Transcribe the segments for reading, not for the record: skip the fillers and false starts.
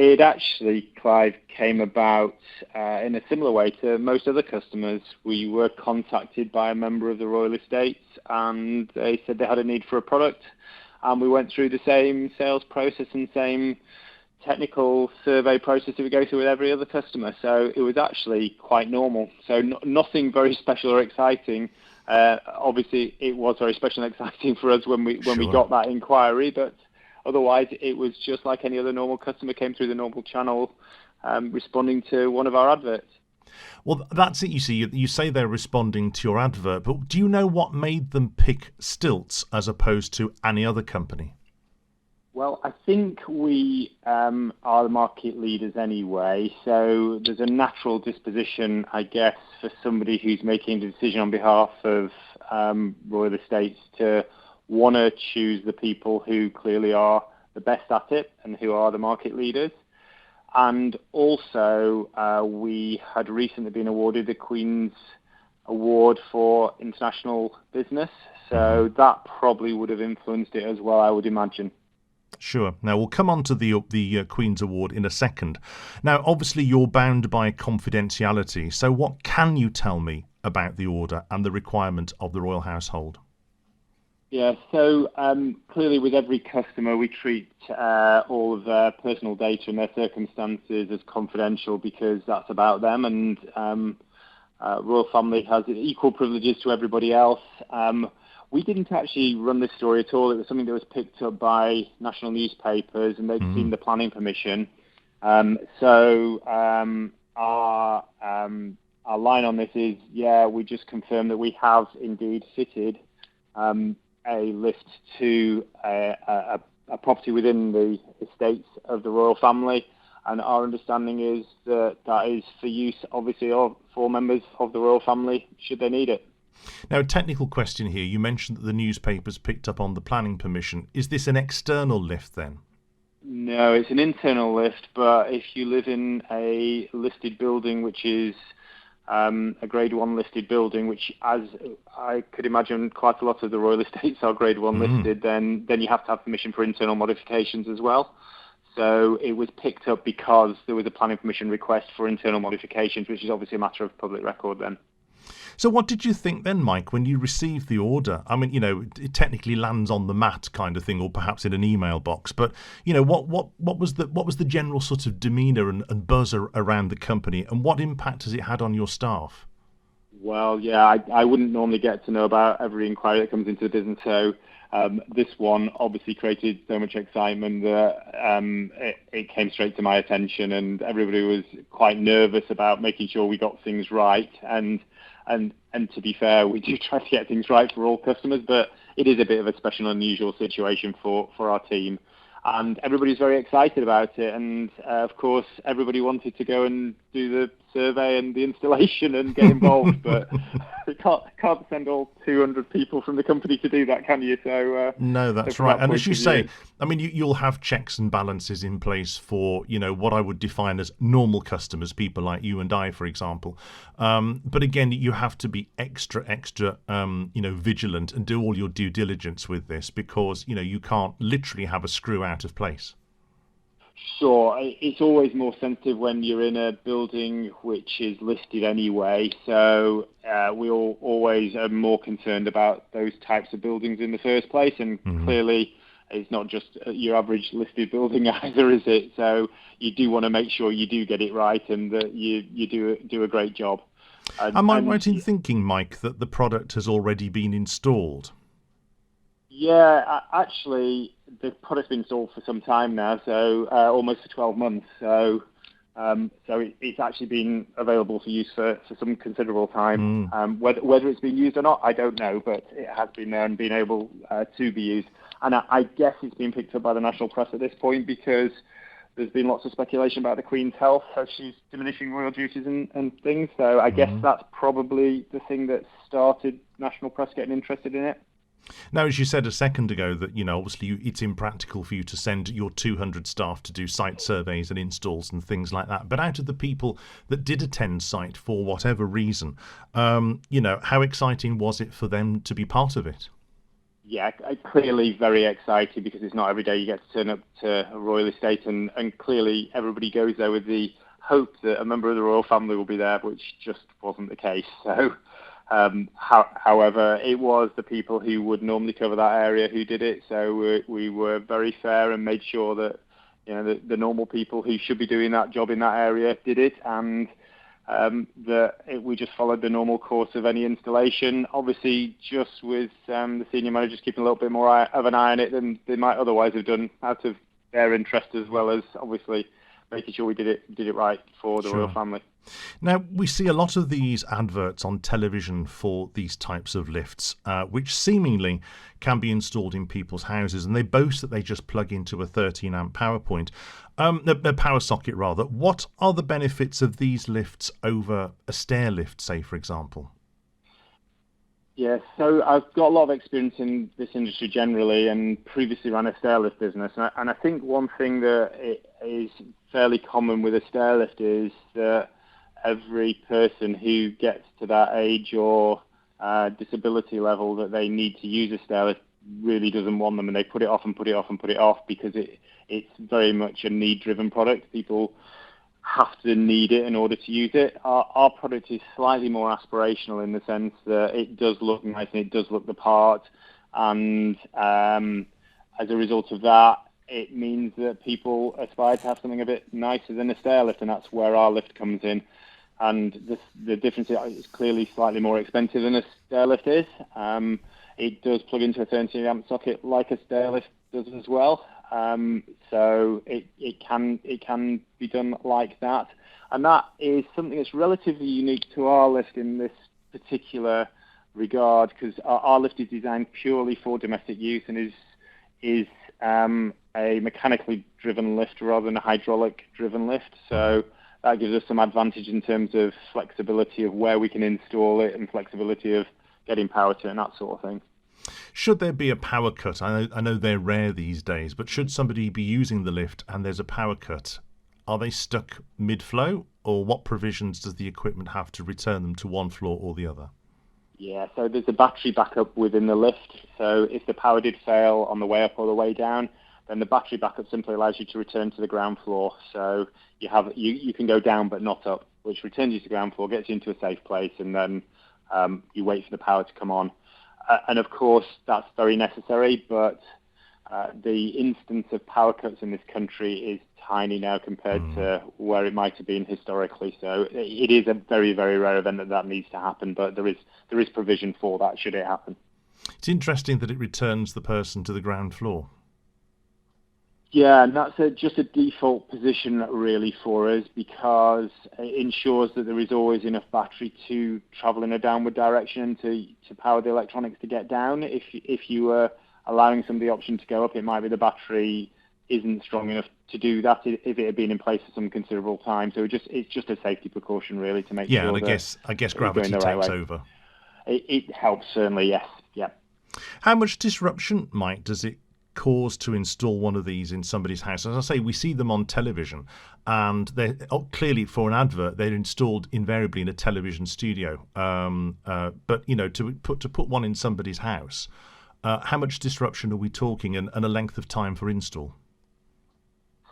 It actually, Clive, came about in a similar way to most other customers. We were contacted by a member of the Royal Estates, and they said they had a need for a product, and we went through the same sales process and same technical survey process that we go through with every other customer. So it was actually quite normal. So nothing very special or exciting. Obviously, it was very special and exciting for us when we got that inquiry, but otherwise, it was just like any other normal customer came through the normal channel, responding to one of our adverts. Well, that's it. You see, you say they're responding to your advert, but do you know what made them pick Stiltz as opposed to any other company? Well, I think we are the market leaders anyway, so there's a natural disposition, I guess, for somebody who's making a decision on behalf of Royal Estates to want to choose the people who clearly are the best at it and who are the market leaders. And also, we had recently been awarded the Queen's Award for International Business, so that probably would have influenced it as well, I would imagine. Sure. Now, we'll come on to the Queen's Award in a second. Now, obviously, you're bound by confidentiality, so what can you tell me about the order and the requirement of the royal household? Yeah, so clearly with every customer, we treat all of their personal data and their circumstances as confidential because that's about them, and Royal Family has equal privileges to everybody else. We didn't actually run this story at all. It was something that was picked up by national newspapers, and they'd seen the planning permission. So our line on this is, we just confirm that we have indeed fitted a lift to a property within the estates of the royal family, and our understanding is that is for use, obviously, for members of the royal family should they need it. Now, a technical question here. You mentioned that the newspapers picked up on the planning permission. Is this an external lift then? No, it's an internal lift, but if you live in a listed building, which is a Grade 1 listed building, which, as I could imagine, quite a lot of the Royal Estates are Grade 1 listed, then you have to have permission for internal modifications as well. So it was picked up because there was a planning permission request for internal modifications, which is obviously a matter of public record then. So what did you think then, Mike, when you received the order? I mean, it technically lands on the mat kind of thing, or perhaps in an email box. But, what was the general sort of demeanour and buzz around the company, and what impact has it had on your staff? Well, I wouldn't normally get to know about every inquiry that comes into the business. So this one obviously created so much excitement that it came straight to my attention, and everybody was quite nervous about making sure we got things right. And to be fair, we do try to get things right for all customers, but it is a bit of a special and unusual situation for our team. And everybody's very excited about it. And, of course, everybody wanted to go and do the survey and the installation and get involved. But you can't send all 200 people from the company to do that, can you? So no, that's right. And as you say, I mean, you'll have checks and balances in place for, what I would define as normal customers, people like you and I, for example. But again, you have to be extra, vigilant and do all your due diligence with this because, you can't literally have a screw out of place. Sure. It's always more sensitive when you're in a building which is listed anyway. So we always are more concerned about those types of buildings in the first place. And clearly, it's not just your average listed building either, is it? So you do want to make sure you do get it right and that you do a great job. Am I right in thinking, Mike, that the product has already been installed? Yeah, actually, the product's been installed for some time now, so almost for 12 months. So it's actually been available for use for some considerable time. Whether it's been used or not, I don't know, but it has been there and been able to be used. And I guess it's been picked up by the national press at this point because there's been lots of speculation about the Queen's health as she's diminishing royal duties and things. So I guess that's probably the thing that started national press getting interested in it. Now, as you said a second ago, that obviously it's impractical for you to send your 200 staff to do site surveys and installs and things like that. But out of the people that did attend site for whatever reason, how exciting was it for them to be part of it? Yeah, clearly very excited, because it's not every day you get to turn up to a Royal Estate, and clearly everybody goes there with the hope that a member of the royal family will be there, which just wasn't the case. So, however, it was the people who would normally cover that area who did it. So we were very fair and made sure that the normal people who should be doing that job in that area did it, and we just followed the normal course of any installation. Obviously, just with the senior managers keeping a little bit more of an eye on it than they might otherwise have done, out of their interest, as well as obviously making sure we did it right for the royal family. Now, we see a lot of these adverts on television for these types of lifts, which seemingly can be installed in people's houses, and they boast that they just plug into a 13-amp power point, a power socket rather. What are the benefits of these lifts over a stair lift, say, for example? Yeah, so I've got a lot of experience in this industry generally, and previously ran a stairlift business. And I think one thing that is fairly common with a stairlift is that every person who gets to that age or disability level that they need to use a stairlift really doesn't want them, and they put it off and put it off and put it off, because it's very much a need-driven product. People have to need it in order to use it. Our product is slightly more aspirational in the sense that it does look nice and it does look the part, and as a result of that, it means that people aspire to have something a bit nicer than a stairlift, and that's where our lift comes in. And the difference is clearly slightly more expensive than a stairlift is. It does plug into a 13-amp socket like a stairlift does as well. So it can be done like that, and that is something that's relatively unique to our lift in this particular regard, because our lift is designed purely for domestic use and is a mechanically driven lift rather than a hydraulic driven lift. So that gives us some advantage in terms of flexibility of where we can install it and flexibility of getting power to it and that sort of thing. Should there be a power cut? I know they're rare these days, but should somebody be using the lift and there's a power cut, are they stuck mid-flow, or what provisions does the equipment have to return them to one floor or the other? Yeah, so there's a battery backup within the lift. So if the power did fail on the way up or the way down, then the battery backup simply allows you to return to the ground floor. So you can go down but not up, which returns you to the ground floor, gets you into a safe place, and then you wait for the power to come on. And of course, that's very necessary, but the instance of power cuts in this country is tiny now compared to where it might have been historically. So it is a very, very rare event that needs to happen, but there is provision for that should it happen. It's interesting that it returns the person to the ground floor. Yeah, and that's just a default position really for us, because it ensures that there is always enough battery to travel in a downward direction to power the electronics to get down. If you were allowing some of the option to go up, it might be the battery isn't strong enough to do that if it had been in place for some considerable time. So it's just a safety precaution really to make sure. Yeah, and I guess gravity takes over. It helps certainly, yes. Yeah. How much disruption, Mike, does it cause to install one of these in somebody's house? As I say, we see them on television, and they're clearly, for an advert, they're installed invariably in a television studio. But to put one in somebody's house, how much disruption are we talking, and a length of time for install?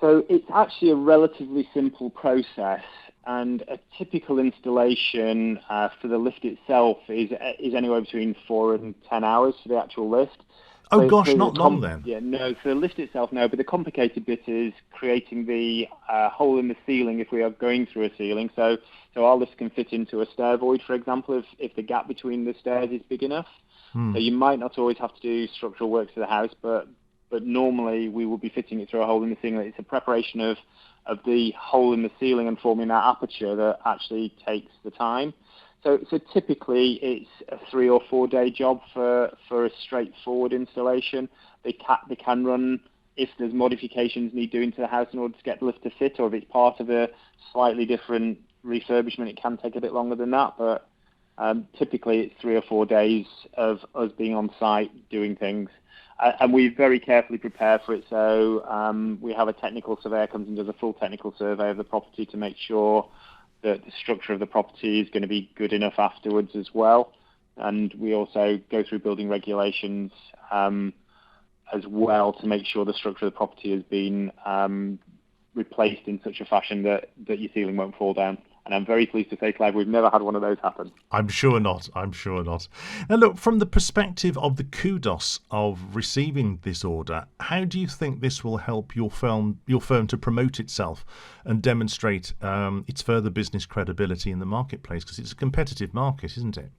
So it's actually a relatively simple process, and a typical installation for the lift itself is anywhere between 4 and 10 hours for the actual lift. Oh gosh, not long then. Yeah, no, for the lift itself, no. But the complicated bit is creating the hole in the ceiling if we are going through a ceiling. So our lift can fit into a stair void, for example, if the gap between the stairs is big enough. So you might not always have to do structural works to the house, but normally we will be fitting it through a hole in the ceiling. It's a preparation of the hole in the ceiling and forming that aperture that actually takes the time. So typically it's a 3 or 4 day job for a straightforward installation. They can run if there's modifications need doing to the house in order to get the lift to fit, or if it's part of a slightly different refurbishment, it can take a bit longer than that. But typically it's 3 or 4 days of us being on site doing things. And we very carefully prepare for it. So we have a technical surveyor comes and does a full technical survey of the property to make sure that the structure of the property is going to be good enough afterwards as well. And we also go through building regulations as well to make sure the structure of the property has been replaced in such a fashion that your ceiling won't fall down. And I'm very pleased to say, Clive, we've never had one of those happen. I'm sure not. I'm sure not. Now, look, from the perspective of the kudos of receiving this order, how do you think this will help your firm to promote itself and demonstrate its further business credibility in the marketplace? Because it's a competitive market, isn't it?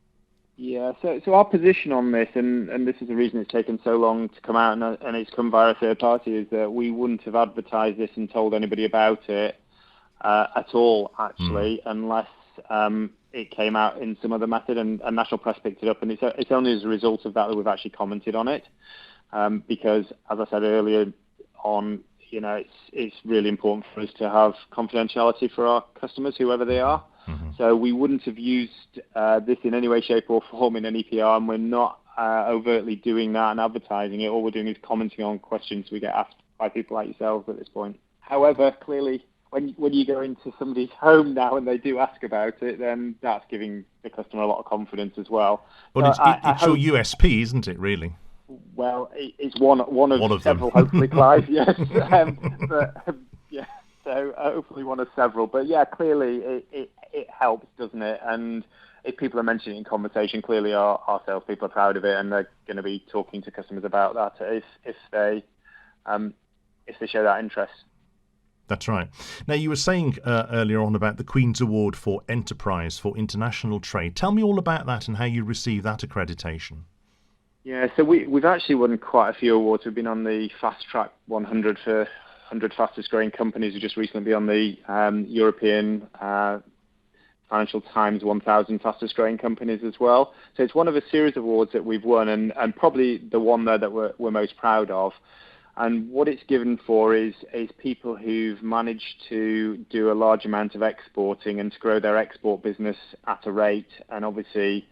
Yeah, so our position on this, and this is the reason it's taken so long to come out and it's come via a third party, is that we wouldn't have advertised this and told anybody about it at all, actually, unless it came out in some other method and national press picked it up. And it's only as a result of that we've actually commented on it, because, as I said earlier on, it's really important for us to have confidentiality for our customers, whoever they are. So we wouldn't have used this in any way, shape or form in any PR, and we're not overtly doing that and advertising it. All we're doing is commenting on questions we get asked by people like yourselves at this point. However, clearly, when you go into somebody's home now and they do ask about it, then that's giving the customer a lot of confidence as well. But it's your USP, isn't it, really? Well, it's one of several, hopefully, Clive, yes. Yeah, so hopefully one of several. But yeah, clearly it helps, doesn't it? And if people are mentioning it in conversation, clearly our salespeople are proud of it, and they're going to be talking to customers about that if they show that interest. That's right. Now, you were saying earlier on about the Queen's Award for Enterprise for International Trade. Tell me all about that and how you received that accreditation. Yeah, so we've actually won quite a few awards. We've been on the Fast Track 100 for 100 fastest growing companies. We just recently been on the European Financial Times 1000 fastest growing companies as well. So it's one of a series of awards that we've won, and probably the one there that we're most proud of. And what it's given for is people who've managed to do a large amount of exporting and to grow their export business at a rate, and obviously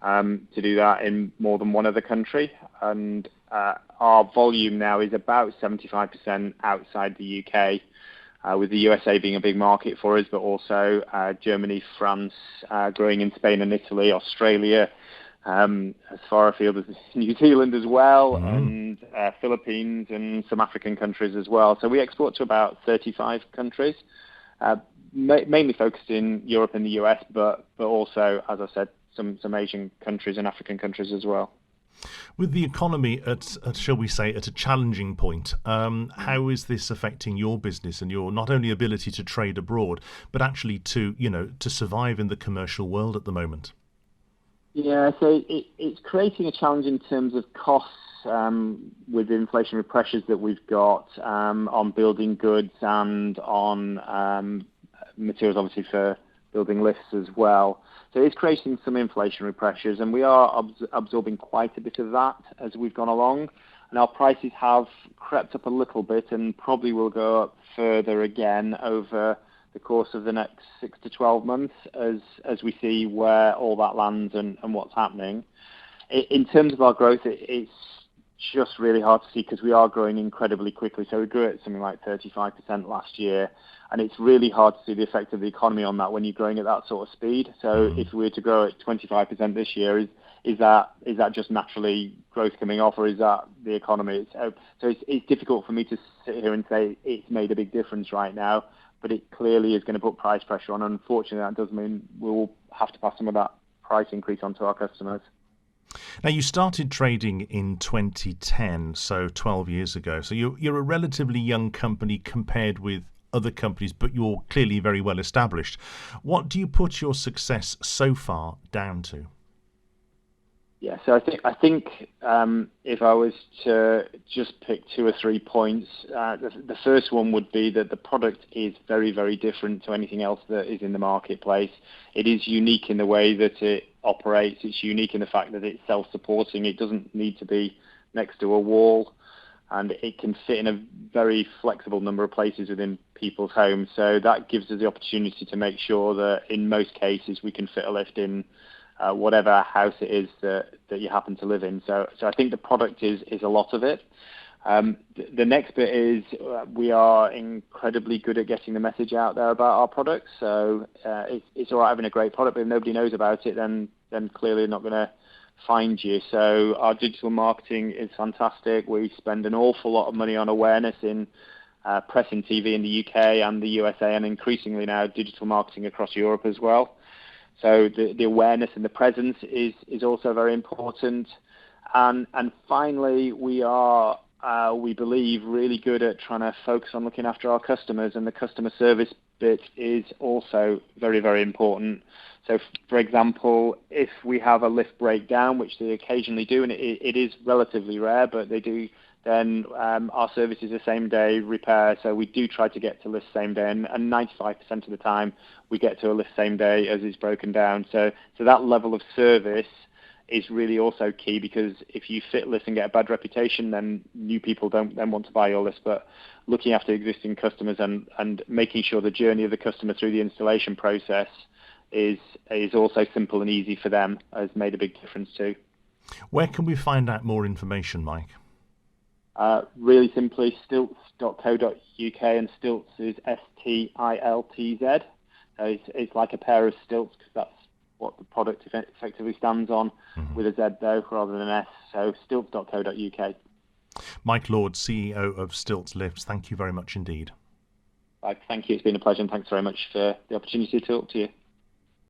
to do that in more than one other country. And our volume now is about 75% outside the UK, with the USA being a big market for us, but also Germany, France, growing in Spain and Italy, Australia, as far afield as New Zealand as well, and Philippines and some African countries as well. So we export to about 35 countries, mainly focused in Europe and the US, but also, as I said, some Asian countries and African countries as well. With the economy at shall we say, at a challenging point, how is this affecting your business and your not only ability to trade abroad, but actually to survive in the commercial world at the moment? Yeah, so it's creating a challenge in terms of costs with the inflationary pressures that we've got on building goods and on materials, obviously, for building lifts as well. So it's creating some inflationary pressures, and we are absorbing quite a bit of that as we've gone along. And our prices have crept up a little bit and probably will go up further again over the course of the next 6 to 12 months as we see where all that lands and what's happening. In terms of our growth, it's just really hard to see because we are growing incredibly quickly. So we grew at something like 35% last year, and it's really hard to see the effect of the economy on that when you're growing at that sort of speed. So if we were to grow at 25% this year, is that just naturally growth coming off, or is that the economy? So it's difficult for me to sit here and say it's made a big difference right now, but it clearly is going to put price pressure on. Unfortunately, that does mean we'll have to pass some of that price increase on to our customers. Now, you started trading in 2010, so 12 years ago. So you're a relatively young company compared with other companies, but you're clearly very well established. What do you put your success so far down to? Yeah, so I think if I was to just pick 2 or 3 points, the first one would be that the product is very, very different to anything else that is in the marketplace. It is unique in the way that it operates. It's unique in the fact that it's self-supporting. It doesn't need to be next to a wall, and it can fit in a very flexible number of places within people's homes. So that gives us the opportunity to make sure that in most cases we can fit a lift in whatever house it is that you happen to live in. So I think the product is a lot of it. The next bit is we are incredibly good at getting the message out there about our products. So it's all right having a great product, but if nobody knows about it, then clearly not going to find you. So our digital marketing is fantastic. We spend an awful lot of money on awareness in press and TV in the UK and the USA, and increasingly now digital marketing across Europe as well. So the awareness and the presence is also very important. And finally, we are, we believe, really good at trying to focus on looking after our customers, and the customer service bit is also very, very important. So, for example, if we have a lift breakdown, which they occasionally do, and it is relatively rare, but they do, then our service is a same-day repair. So we do try to get to lift same day, and 95% of the time we get to a lift same day as it's broken down. So that level of service is really also key, because if you fit lifts and get a bad reputation, then new people don't then want to buy your lifts. But looking after existing customers and making sure the journey of the customer through the installation process is also simple and easy for them has made a big difference too. Where can we find out more information, Mike? Really simply, stiltz.co.uk, and Stiltz is STILTZ. It's like a pair of stilts, because that's what the product effectively stands on, with a Z though rather than an S. So stiltz.co.uk. Mike Lord, CEO of Stiltz Lifts, thank you very much indeed. Thank you. It's been a pleasure, and thanks very much for the opportunity to talk to you.